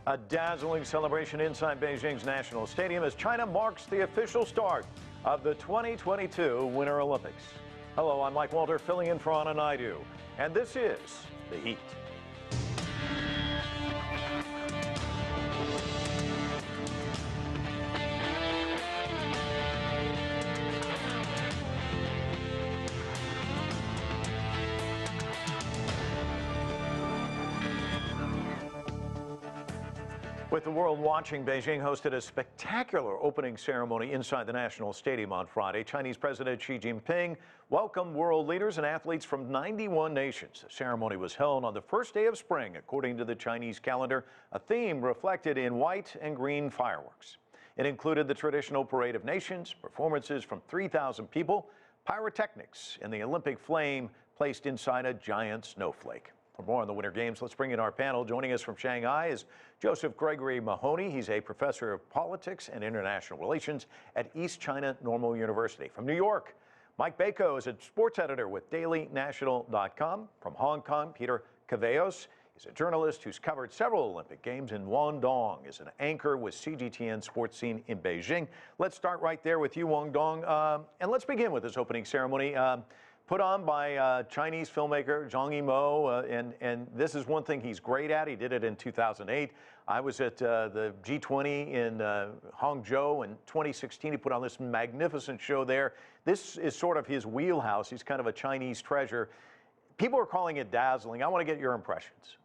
A dazzling celebration inside Beijing's National Stadium as China marks the official start of the 2022 Winter Olympics. Hello, I'm Mike Walter, filling in for Anna Naidu, and this is The Heat. With the world watching, Beijing hosted a spectacular opening ceremony inside the National Stadium on Friday. Chinese President Xi Jinping welcomed world leaders and athletes from 91 nations. The ceremony was held on the first day of spring, according to the Chinese calendar, a theme reflected in white and green fireworks. It included the traditional Parade of Nations, performances from 3,000 people, pyrotechnics, and the Olympic flame placed inside a giant snowflake. For more on the Winter Games, let's bring in our panel. Joining us from Shanghai is Josef Gregory Mahoney. He's a professor of politics and international relations at East China Normal University. From New York, Mike Bako is a sports editor with DailyNational.com. From Hong Kong, Peter Koveos is a journalist who's covered several Olympic Games, and Wang Dong is an anchor with CGTN Sports Scene in Beijing. Let's start right there with you, Wang Dong, and let's begin with this opening ceremony. Put on by Chinese filmmaker Zhang Yimou, and this is one thing he's great at. He did it in 2008. I was at the G20 in Hangzhou in 2016. He put on this magnificent show there. This is sort of his wheelhouse. He's kind of a Chinese treasure. People are calling it dazzling. I want to get your impressions.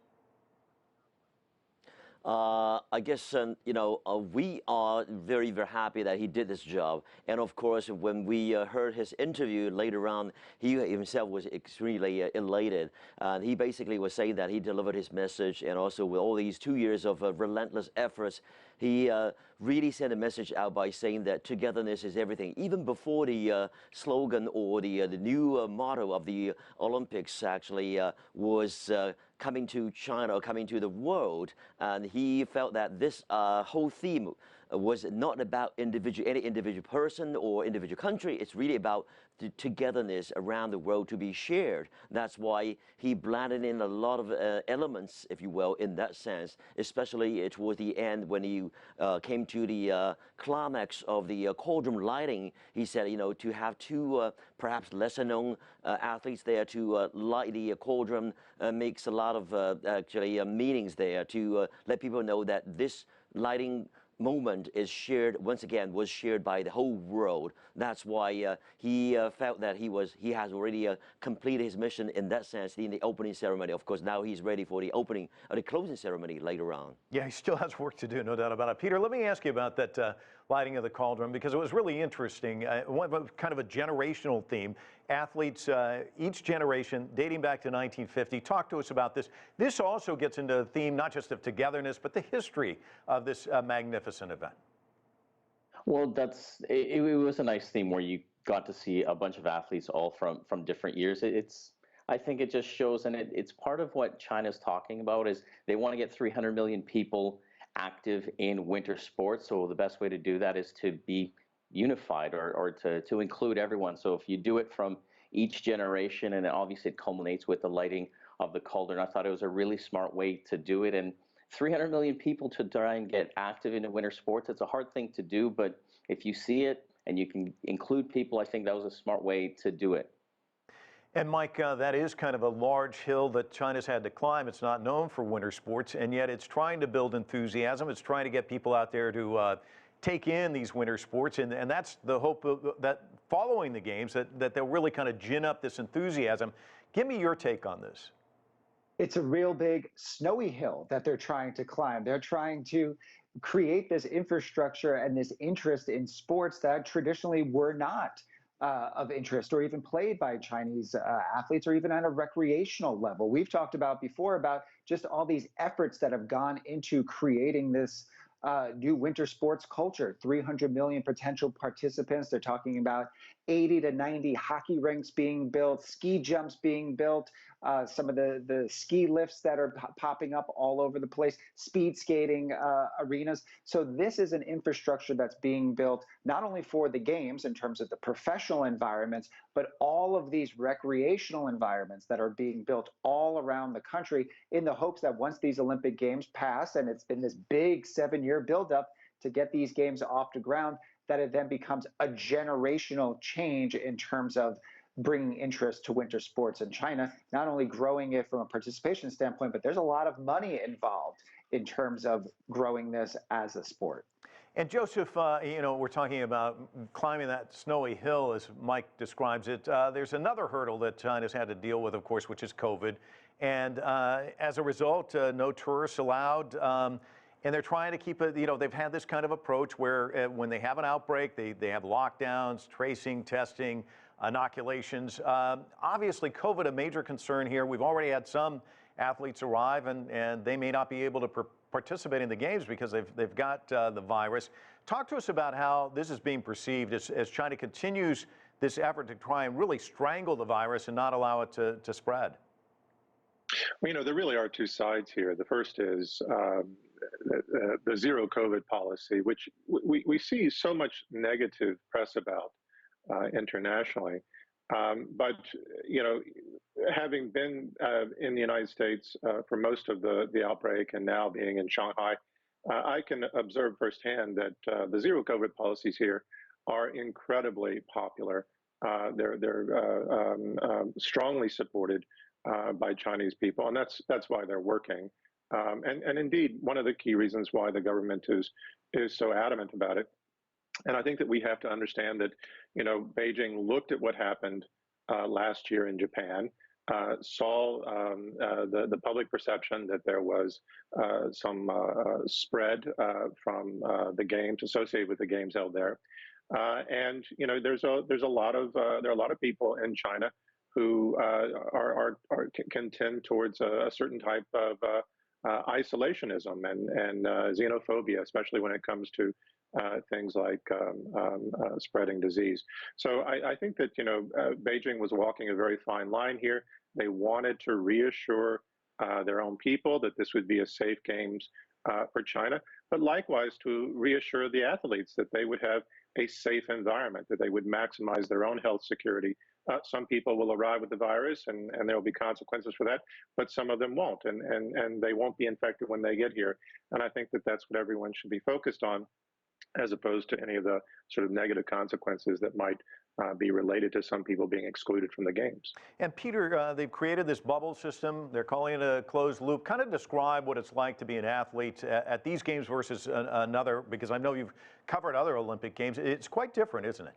I guess, we are very, very happy that he did this job. And of course, when we heard his interview later on, he himself was extremely elated. He basically was saying that he delivered his message, and also with all these 2 years of relentless efforts, he really sent a message out by saying that togetherness is everything. Even before the slogan or the new motto of the Olympics actually was coming to China or coming to the world, and he felt that this whole theme was not about any individual person or individual country. It's really about the togetherness around the world to be shared. That's why he blended in a lot of elements, if you will, in that sense, especially towards the end when he came to the climax of the cauldron lighting. He said, to have two perhaps lesser known athletes there to light the cauldron makes a lot of actually meanings there to let people know that this lighting moment is shared, once again, was shared by the whole world. That's why he felt that he has already completed his mission in that sense in the opening ceremony. Of course, now he's ready for the opening or the closing ceremony later on. Yeah, he still has work to do, no doubt about it. Peter, let me ask you about that lighting of the cauldron, because it was really interesting. Kind of a generational theme. Athletes, each generation, dating back to 1950. Talk to us about this. This also gets into the theme, not just of togetherness, but the history of this magnificent event. Well, it was a nice theme where you got to see a bunch of athletes all from different years. I think it just shows, and it's part of what China's talking about, is they want to get 300 million people active in winter sports. So the best way to do that is to be unified or to include everyone. So if you do it from each generation, and obviously it culminates with the lighting of the cauldron, I thought it was a really smart way to do it. And 300 million people to try and get active in the winter sports, it's a hard thing to do, but if you see it and you can include people, I think that was a smart way to do it. And Mike, that is kind of a large hill that China's had to climb. It's not known for winter sports, and yet it's trying to build enthusiasm. It's trying to get people out there to take in these winter sports, and that's the hope that following the games, that they'll really kind of gin up this enthusiasm. Give me your take on this. It's a real big snowy hill that they're trying to climb. They're trying to create this infrastructure and this interest in sports that traditionally were not of interest or even played by Chinese athletes, or even at a recreational level. We've talked about before about just all these efforts that have gone into creating this new winter sports culture. 300 million potential participants. They're talking about 80 to 90 hockey rinks being built, ski jumps being built, some of the ski lifts that are popping up all over the place, speed skating arenas. So this is an infrastructure that's being built not only for the games in terms of the professional environments, but all of these recreational environments that are being built all around the country in the hopes that once these Olympic Games pass, and it's been this big 7-year buildup to get these games off the ground, that it then becomes a generational change in terms of bringing interest to winter sports in China, not only growing it from a participation standpoint, but there's a lot of money involved in terms of growing this as a sport. And Joseph, you know, we're talking about climbing that snowy hill, as Mike describes it. There's another hurdle that China's had to deal with, of course, which is COVID. And as a result, no tourists allowed. And they're trying to keep it, you know, they've had this kind of approach where when they have an outbreak, they have lockdowns, tracing, testing, inoculations. Obviously, COVID, a major concern here. We've already had some athletes arrive, and they may not be able to participate in the games because they've got the virus. Talk to us about how this is being perceived as China continues this effort to try and really strangle the virus and not allow it to spread. Well, you know, there really are two sides here. The first is the zero COVID policy, which we see so much negative press about internationally. But, you know, having been in the United States for most of the outbreak and now being in Shanghai, I can observe firsthand that the zero COVID policies here are incredibly popular. They're strongly supported by Chinese people, and that's why they're working. And indeed, one of the key reasons why the government is so adamant about it. And I think that we have to understand that, you know, Beijing looked at what happened last year in Japan, saw the public perception that there was some spread from the games associated with the games held there, and you know, there are a lot of people in China who can tend towards a certain type of isolationism and xenophobia, especially when it comes to things like spreading disease. So I think that, you know, Beijing was walking a very fine line here. They wanted to reassure their own people that this would be a safe games for China, but likewise to reassure the athletes that they would have a safe environment, that they would maximize their own health security. Some people will arrive with the virus and there will be consequences for that, but some of them won't, and they won't be infected when they get here. And I think that that's what everyone should be focused on, as opposed to any of the sort of negative consequences that might be related to some people being excluded from the games. And Peter, they've created this bubble system. They're calling it a closed loop. Kind of describe what it's like to be an athlete at these games versus another, because I know you've covered other Olympic games. It's quite different, isn't it?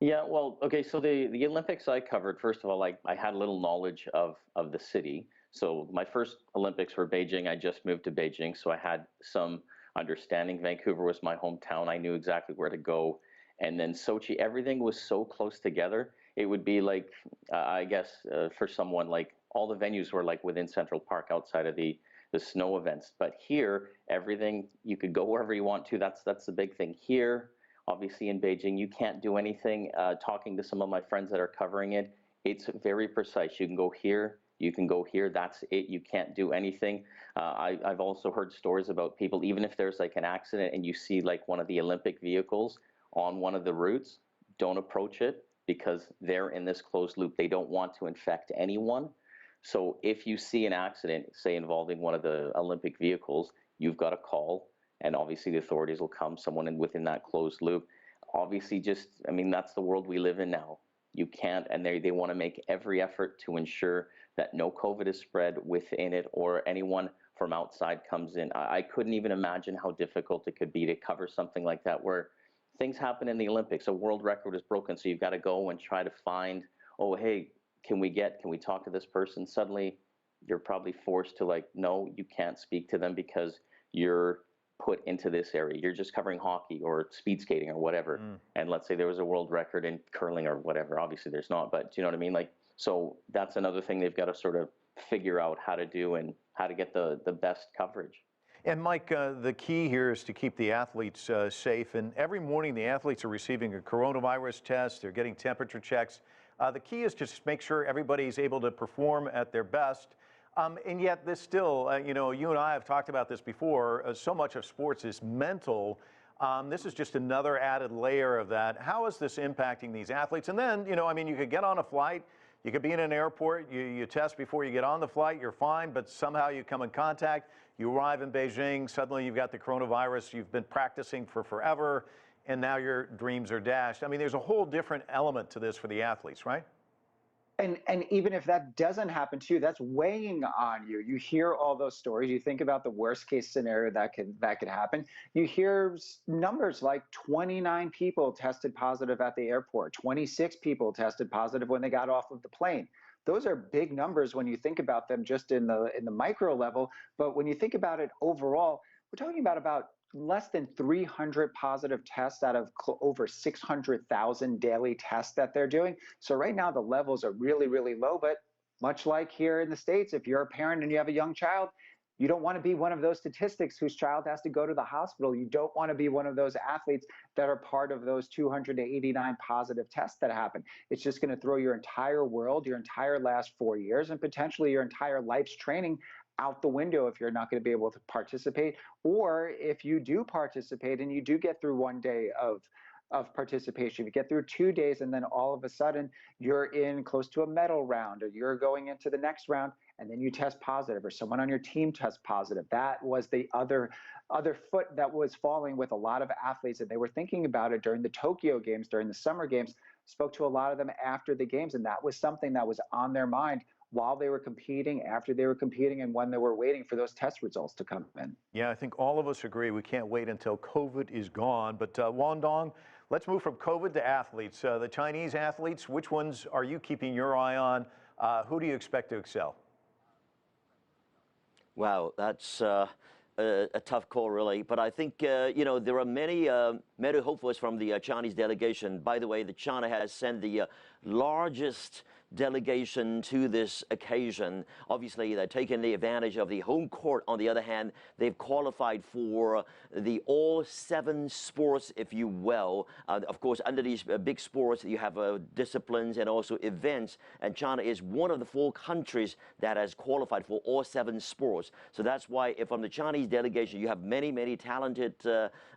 Yeah, well, okay, so the Olympics I covered, first of all, I had a little knowledge of the city. So my first Olympics were Beijing. I just moved to Beijing, so I had some understanding. Vancouver was my hometown. I knew exactly where to go. And then Sochi, everything was so close together. It would be like, I guess, for someone, like all the venues were like within Central Park outside of the snow events. But here, everything, you could go wherever you want to. That's the big thing here. Obviously in Beijing, you can't do anything. Talking to some of my friends that are covering it, it's very precise. You can go here, you can go here, that's it. You can't do anything. I've also heard stories about people, even if there's like an accident and you see like one of the Olympic vehicles on one of the routes, don't approach it because they're in this closed loop. They don't want to infect anyone. So if you see an accident, say involving one of the Olympic vehicles, you've got to call, and obviously the authorities will come, someone within that closed loop. Obviously, I mean, that's the world we live in now. You can't, and they want to make every effort to ensure that no COVID is spread within it or anyone from outside comes in. I couldn't even imagine how difficult it could be to cover something like that where things happen in the Olympics. A world record is broken, so you've got to go and try to find, oh, hey, can we talk to this person? Suddenly, you're probably forced to like, no, you can't speak to them because you're put into this area. You're just covering hockey or speed skating or whatever. And let's say there was a world record in curling or whatever. Obviously there's not, but do you know what I mean? Like, so that's another thing they've got to sort of figure out how to do and how to get the best coverage. And Mike, the key here is to keep the athletes safe. And every morning the athletes are receiving a coronavirus test. They're getting temperature checks. The key is to just make sure everybody's able to perform at their best. And yet this still, you know, you and I have talked about this before, so much of sports is mental. This is just another added layer of that. How is this impacting these athletes? And then, you know, I mean, you could get on a flight, you could be in an airport, you test before you get on the flight, you're fine, but somehow you come in contact, you arrive in Beijing, suddenly you've got the coronavirus, you've been practicing for forever, and now your dreams are dashed. I mean, there's a whole different element to this for the athletes, right? And even if that doesn't happen to you, that's weighing on you. You hear all those stories. You think about the worst case scenario that could happen. You hear numbers like 29 people tested positive at the airport, 26 people tested positive when they got off of the plane. Those are big numbers when you think about them just in the micro level. But when you think about it overall, we're talking about less than 300 positive tests out of over 600,000 daily tests that they're doing. So right now the levels are really, really low, but much like here in the States, if you're a parent and you have a young child, you don't want to be one of those statistics whose child has to go to the hospital. You don't want to be one of those athletes that are part of those 289 positive tests that happen. It's just going to throw your entire world, your entire last 4 years, and potentially your entire life's training out the window if you're not going to be able to participate, or if you do participate and you do get through 1 day of participation, you get through 2 days, and then all of a sudden you're in close to a medal round, or you're going into the next round, and then you test positive, or someone on your team tests positive. That was the other foot that was falling with a lot of athletes, and they were thinking about it during the Tokyo Games, during the Summer Games. Spoke to a lot of them after the games, and that was something that was on their mind while they were competing, after they were competing, and when they were waiting for those test results to come in. Yeah, I think all of us agree we can't wait until COVID is gone. But Wang Dong, let's move from COVID to athletes. The Chinese athletes, which ones are you keeping your eye on? Who do you expect to excel? Wow, that's a tough call, really. But I think, you know, there are many hopefuls from the Chinese delegation. By the way, China has sent the largest delegation to this occasion. Obviously, they're taking the advantage of the home court. On the other hand, they've qualified for the all 7 sports, if you will. Of course, under these big sports, you have disciplines and also events, and China is one of the 4 countries that has qualified for all 7 sports. So that's why from the Chinese delegation, you have many, many talented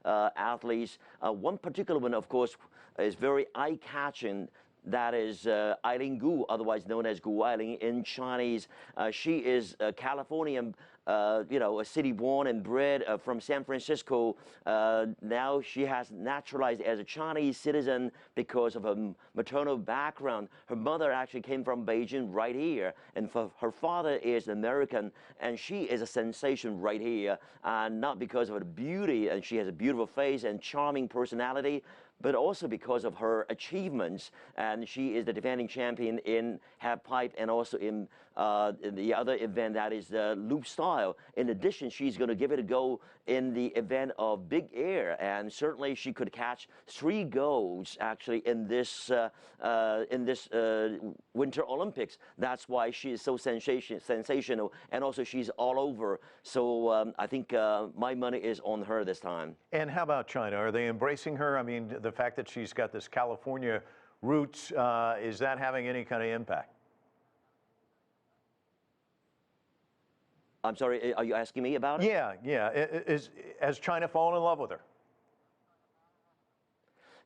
athletes. One particular one, of course, is very eye-catching. That is Eileen Gu, otherwise known as Gu Eiling in Chinese. She is a Californian, you know, a city born and bred from San Francisco. Now she has naturalized as a Chinese citizen because of her maternal background. Her mother actually came from Beijing right here, and her father is American, and she is a sensation right here, not because of her beauty, and she has a beautiful face and charming personality, but also because of her achievements. And she is the defending champion in half pipe and also in the other event, that is the loop style. In addition, she's going to give it a go in the event of big air, and certainly she could catch 3 golds actually in this Winter Olympics. That's why she is so sensational, and also she's all over. So I think my money is on her this time. And how about China? Are they embracing her? I mean, the fact that she's got this California roots, is that having any kind of impact? I'm sorry, are you asking me about it? Yeah. Has China fallen in love with her?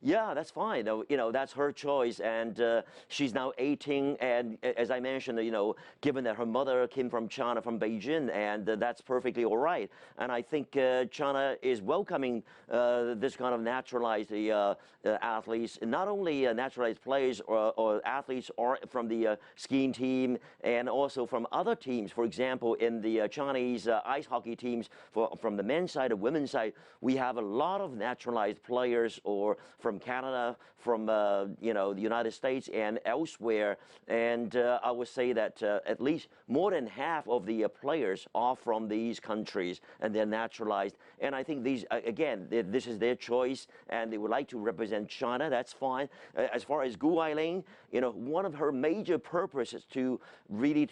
Yeah, that's fine. You know, that's her choice, and she's now 18. And as I mentioned, you know, given that her mother came from China, from Beijing, and that's perfectly all right. And I think China is welcoming this kind of naturalized athletes, not only naturalized players or athletes or from the skiing team, and also from other teams. For example, in the Chinese ice hockey teams, from the men's side or women's side, we have a lot of naturalized players, or from Canada, from you know, the United States and elsewhere, and I would say that at least more than half of the players are from these countries, and they're naturalized. And I think these, again, this is their choice, and they would like to represent China. That's fine. As far as Gu Eiling, you know, one of her major purposes to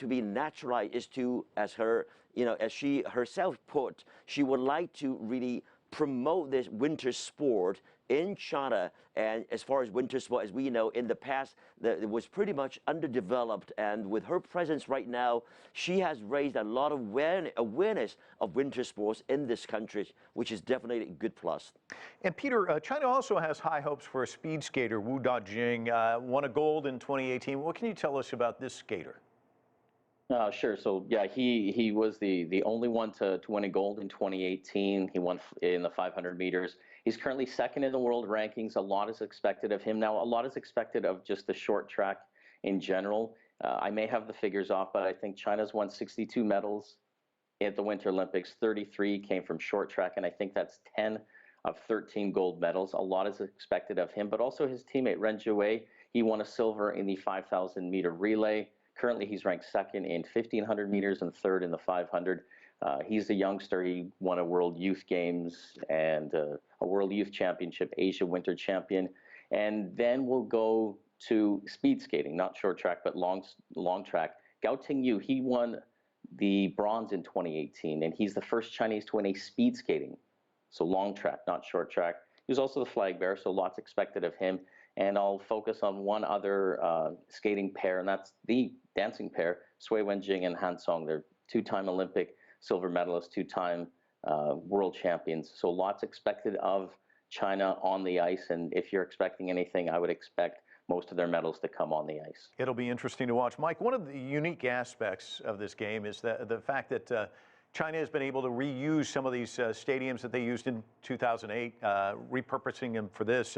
be naturalized is to, as her, you know, as she herself put, she would like to really promote this winter sport in China. And as far as winter sport, as we know, in the past, it was pretty much underdeveloped. And with her presence right now, she has raised a lot of awareness of winter sports in this country, which is definitely a good plus. And Peter, China also has high hopes for a speed skater, Wu Dajing, won a gold in 2018. What can you tell us about this skater? Sure. So yeah, he was the only one to win a gold in 2018. He won in the 500 meters. He's currently second in the world rankings. A lot is expected of him now. A lot is expected of just the short track in general. I may have the figures off, but I think China's won 62 medals at the Winter Olympics. 33 came from short track, and I think that's 10 of 13 gold medals. A lot is expected of him, but also his teammate Ren Jiwei. He won a silver in the 5,000 meter relay. Currently, he's ranked second in 1,500 meters and third in the 500. He's a youngster. He won a World Youth Games and a World Youth Championship, Asia Winter Champion. And then we'll go to speed skating, not short track, but long track. Gao Tingyu, he won the bronze in 2018, and he's the first Chinese to win a speed skating. So long track, not short track. He was also the flag bearer, so lots expected of him. And I'll focus on one other skating pair, and that's the dancing pair, Cui Wenjing and Han Song. They're two-time Olympic silver medalists, two-time world champions. So lots expected of China on the ice, and if you're expecting anything, I would expect most of their medals to come on the ice. It'll be interesting to watch. Mike, one of the unique aspects of this game is the fact that China has been able to reuse some of these stadiums that they used in 2008, repurposing them for this.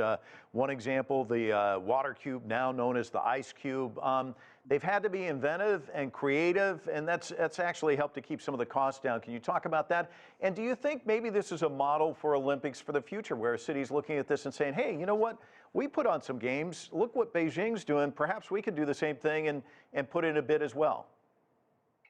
One example, the water cube, now known as the ice cube. They've had to be inventive and creative, and that's actually helped to keep some of the costs down. Can you talk about that? And do you think maybe this is a model for Olympics for the future, where a city's looking at this and saying, hey, you know what? We put on some games. Look what Beijing's doing. Perhaps we could do the same thing and put in a bid as well.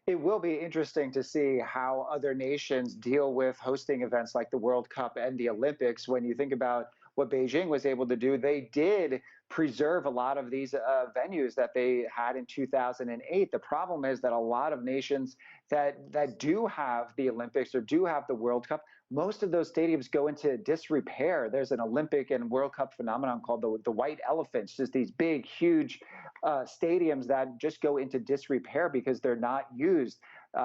It will be interesting to see how other nations deal with hosting events like the World Cup and the Olympics. When you think about what Beijing was able to do, they did preserve a lot of these venues that they had in 2008. The problem is that a lot of nations that do have the Olympics or do have the World Cup, most of those stadiums go into disrepair. There's an Olympic and World Cup phenomenon called the white elephants, just these big, huge stadiums that just go into disrepair because they're not used.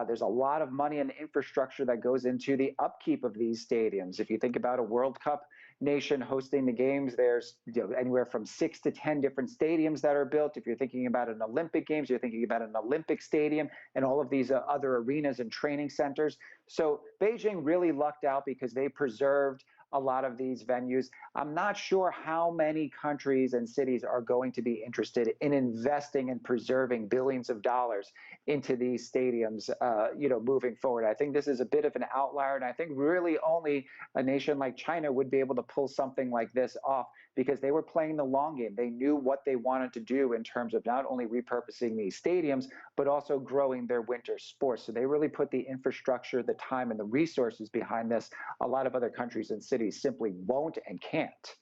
There's a lot of money and infrastructure that goes into the upkeep of these stadiums. If you think about a World Cup nation hosting the games, there's anywhere from 6 to 10 different stadiums that are built. If you're thinking about an Olympic Games, you're thinking about an Olympic stadium and all of these other arenas and training centers. So Beijing really lucked out because they preserved a lot of these venues. I'm not sure how many countries and cities are going to be interested in investing and preserving billions of dollars into these stadiums, moving forward. I think this is a bit of an outlier, and I think really only a nation like China would be able to pull something like this off because they were playing the long game. They knew what they wanted to do in terms of not only repurposing these stadiums, but also growing their winter sports. So they really put the infrastructure, the time, and the resources behind this. A lot of other countries and cities simply won't and can't.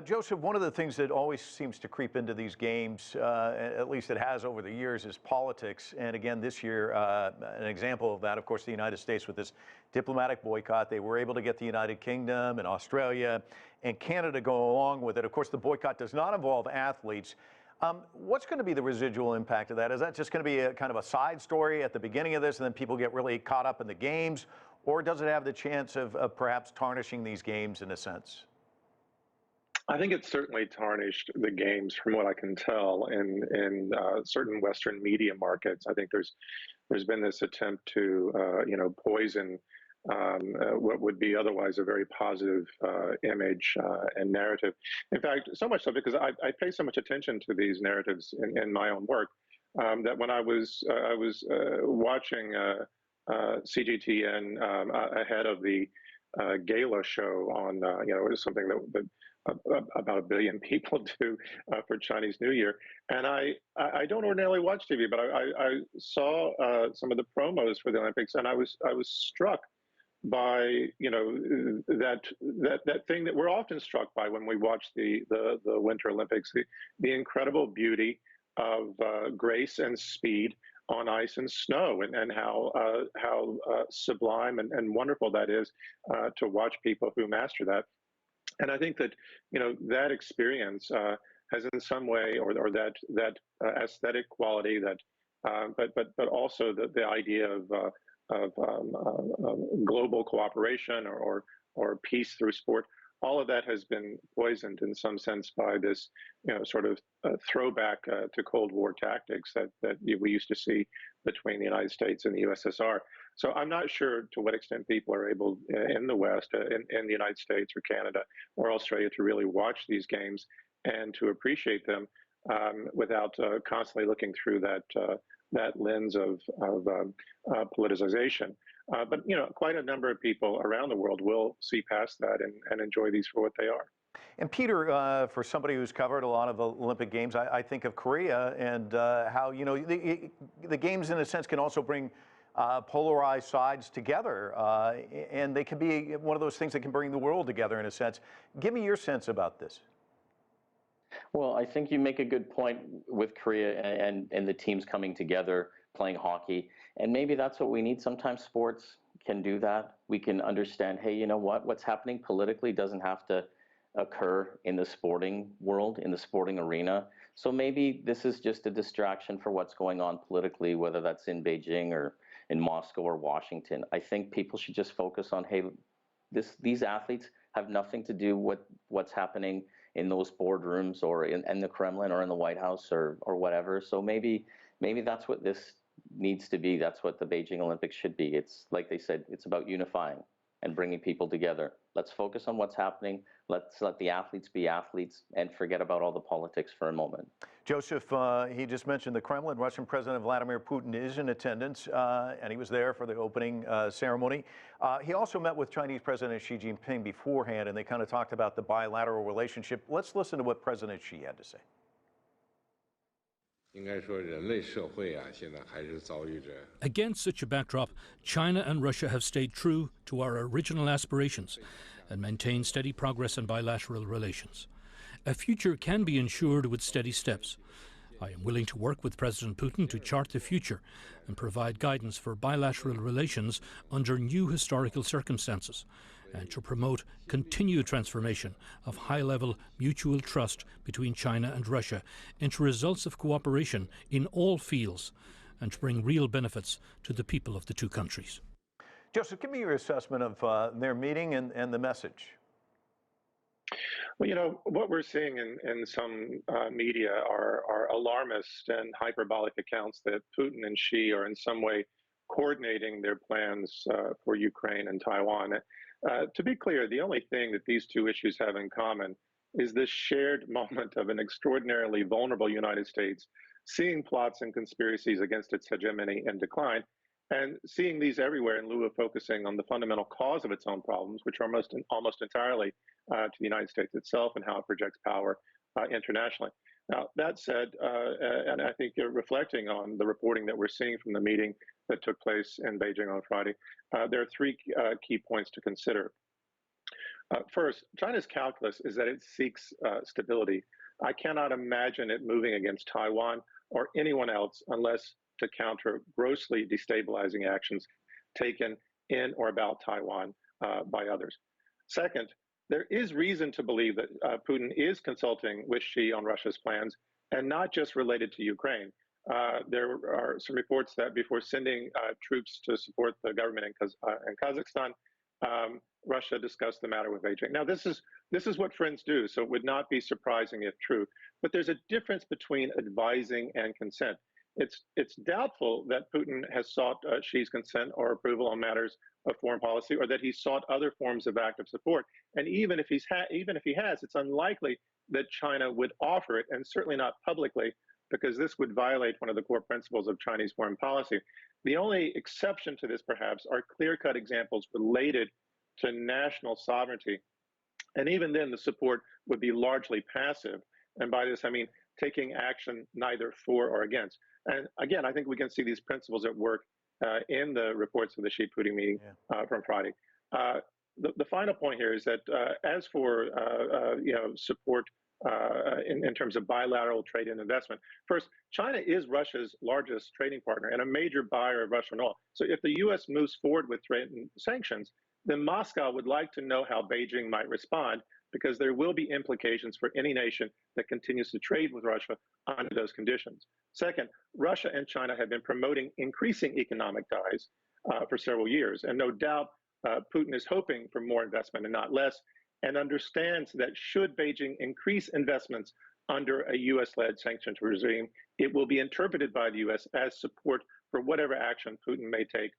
Joseph, one of the things that always seems to creep into these games, at least it has over the years, is politics. And again, this year, an example of that, of course, the United States with this diplomatic boycott. They were able to get the United Kingdom and Australia and Canada go along with it. Of course, the boycott does not involve athletes. What's going to be the residual impact of that? Is that just going to be a kind of a side story at the beginning of this and then people get really caught up in the games? Or does it have the chance of perhaps tarnishing these games in a sense? I think it's certainly tarnished the games, from what I can tell, in certain Western media markets. I think there's been this attempt to poison what would be otherwise a very positive image and narrative. In fact, so much so because I pay so much attention to these narratives in my own work that when I was watching CGTN ahead of the gala show on it was something that about 1 billion people do for Chinese New Year. And I don't ordinarily watch TV, but I saw some of the promos for the Olympics, and I was struck by that thing that we're often struck by when we watch the Winter Olympics, the incredible beauty of grace and speed on ice and snow, and how sublime and wonderful that is to watch people who master that. And I think that that experience has in some way, or that aesthetic quality, that but also the idea of global cooperation or peace through sport. All of that has been poisoned in some sense by this sort of throwback to Cold War tactics that we used to see between the United States and the USSR. So I'm not sure to what extent people are able in the West, in the United States or Canada or Australia, to really watch these games and to appreciate them without constantly looking through that lens of politicization. But quite a number of people around the world will see past that and enjoy these for what they are. And Peter, for somebody who's covered a lot of Olympic Games, I think of Korea and how the games, in a sense, can also bring polarized sides together, and they can be one of those things that can bring the world together, in a sense. Give me your sense about this. Well, I think you make a good point with Korea and the teams coming together, playing hockey. And maybe that's what we need. Sometimes sports can do that. We can understand, hey, you know what's happening politically doesn't have to occur in the sporting world, in the sporting arena. So maybe this is just a distraction for what's going on politically, whether that's in Beijing or in Moscow or Washington. I think people should just focus on, hey, these athletes have nothing to do with what's happening in those boardrooms or in the Kremlin or in the White House or whatever. So maybe that's what this needs to be. That's what the Beijing Olympics should be. It's like they said, it's about unifying and bringing people together. Let's focus on what's happening. Let's let the athletes be athletes and forget about all the politics for a moment. Joseph, he just mentioned the Kremlin. Russian President Vladimir Putin is in attendance, and he was there for the opening ceremony. He also met with Chinese President Xi Jinping beforehand, and they kind of talked about the bilateral relationship. Let's listen to what President Xi had to say. Against such a backdrop, China and Russia have stayed true to our original aspirations and maintained steady progress in bilateral relations. A future can be ensured with steady steps. I am willing to work with President Putin to chart the future and provide guidance for bilateral relations under new historical circumstances, and to promote continued transformation of high-level mutual trust between China and Russia into results of cooperation in all fields, and to bring real benefits to the people of the two countries. Joseph, give me your assessment of their meeting and the message. Well, what we're seeing in some media are alarmist and hyperbolic accounts that Putin and Xi are in some way coordinating their plans for Ukraine and Taiwan. To be clear, the only thing that these two issues have in common is this shared moment of an extraordinarily vulnerable United States seeing plots and conspiracies against its hegemony in decline, and seeing these everywhere in lieu of focusing on the fundamental cause of its own problems, which are almost entirely to the United States itself and how it projects power internationally. Now, that said, and I think you're reflecting on the reporting that we're seeing from the meeting that took place in Beijing on Friday, there are three key points to consider. First, China's calculus is that it seeks stability. I cannot imagine it moving against Taiwan or anyone else unless to counter grossly destabilizing actions taken in or about Taiwan by others. Second, there is reason to believe that Putin is consulting with Xi on Russia's plans, and not just related to Ukraine. There are some reports that before sending troops to support the government in Kazakhstan, Russia discussed the matter with Beijing. Now, this is what friends do, so it would not be surprising if true. But there's a difference between advising and consent. It's doubtful that Putin has sought Xi's consent or approval on matters of foreign policy, or that he sought other forms of active support. And even if he has, it's unlikely that China would offer it, and certainly not publicly, because this would violate one of the core principles of Chinese foreign policy. The only exception to this, perhaps, are clear-cut examples related to national sovereignty. And even then, the support would be largely passive. And by this, I mean taking action neither for or against. And again, I think we can see these principles at work in the reports of the Xi-Putin meeting from Friday. The final point here is that as for support in terms of bilateral trade and investment, first, China is Russia's largest trading partner and a major buyer of Russian oil. So if the U.S. moves forward with trade and sanctions, then Moscow would like to know how Beijing might respond, because there will be implications for any nation that continues to trade with Russia under those conditions. Second, Russia and China have been promoting increasing economic ties for several years, and no doubt Putin is hoping for more investment and not less, and understands that should Beijing increase investments under a U.S.-led sanctions regime, it will be interpreted by the U.S. as support for whatever action Putin may take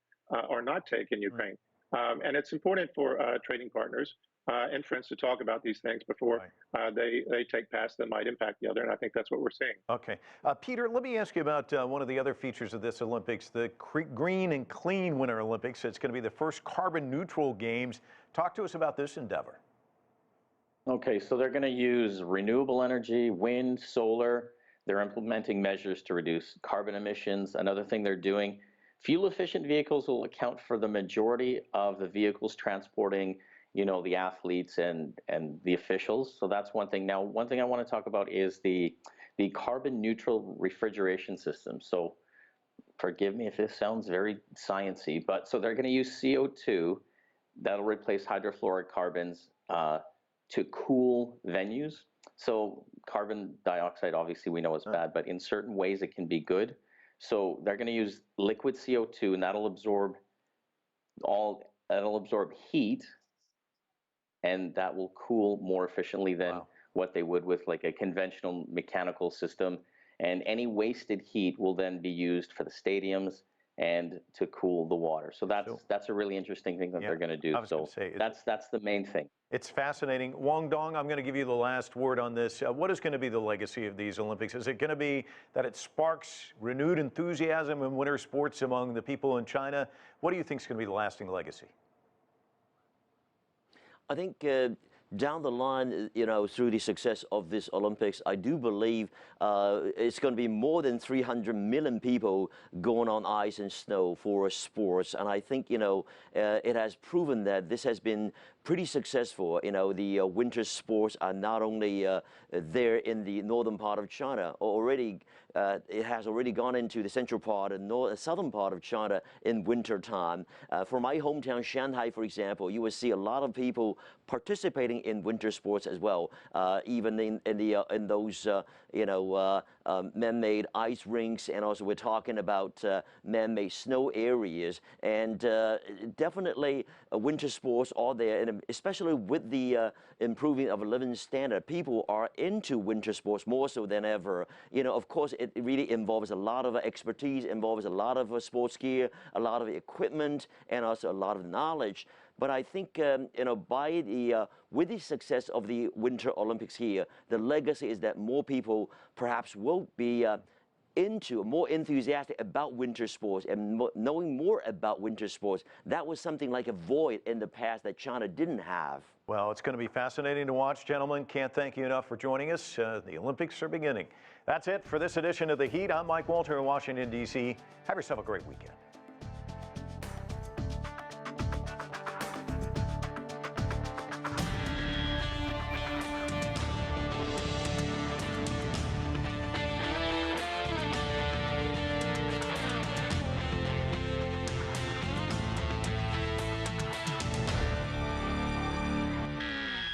or not take in Ukraine. And it's important for trading partners and friends to talk about these things before they take paths that might impact the other, and I think that's what we're seeing. Okay. Peter, let me ask you about one of the other features of this Olympics, the Green and Clean Winter Olympics. It's going to be the first carbon-neutral games. Talk to us about this endeavor. Okay, so they're going to use renewable energy, wind, solar. They're implementing measures to reduce carbon emissions. Another thing they're doing, fuel-efficient vehicles will account for the majority of the vehicles transporting, the athletes and the officials. So that's one thing. Now, one thing I want to talk about is the carbon-neutral refrigeration system. So forgive me if this sounds very sciencey, but so they're going to use CO2 that'll replace hydrofluorocarbons to cool venues. So carbon dioxide, obviously we know is bad, but in certain ways it can be good. So they're going to use liquid CO2, and that'll absorb heat, and that will cool more efficiently than what they would with like a conventional mechanical system. And any wasted heat will then be used for the stadiums and to cool the water. So that's a really interesting thing that they're going to do. So that's the main thing. It's fascinating. Wang Dong, I'm going to give you the last word on this. What is going to be the legacy of these Olympics? Is it going to be that it sparks renewed enthusiasm in winter sports among the people in China? What do you think is going to be the lasting legacy? I think down the line, through the success of this Olympics, I do believe it's going to be more than 300 million people going on ice and snow for sports. And I think, it has proven that this has been pretty successful. The winter sports are not only there in the northern part of China, already it has already gone into the central part and southern part of China in winter time. For my hometown, Shanghai, for example, you will see a lot of people participating in winter sports as well, even in those man-made ice rinks, and also we're talking about man-made snow areas, and definitely winter sports are there, and especially with the improving of a living standard, people are into winter sports more so than ever. Of course, it really involves a lot of expertise, involves a lot of sports gear, a lot of equipment, and also a lot of knowledge. But I think, with the success of the Winter Olympics here, the legacy is that more people perhaps will be more enthusiastic about winter sports and knowing more about winter sports. That was something like a void in the past that China didn't have. Well, it's going to be fascinating to watch, gentlemen. Can't thank you enough for joining us. The Olympics are beginning. That's it for this edition of The Heat. I'm Mike Walter in Washington, D.C. Have yourself a great weekend.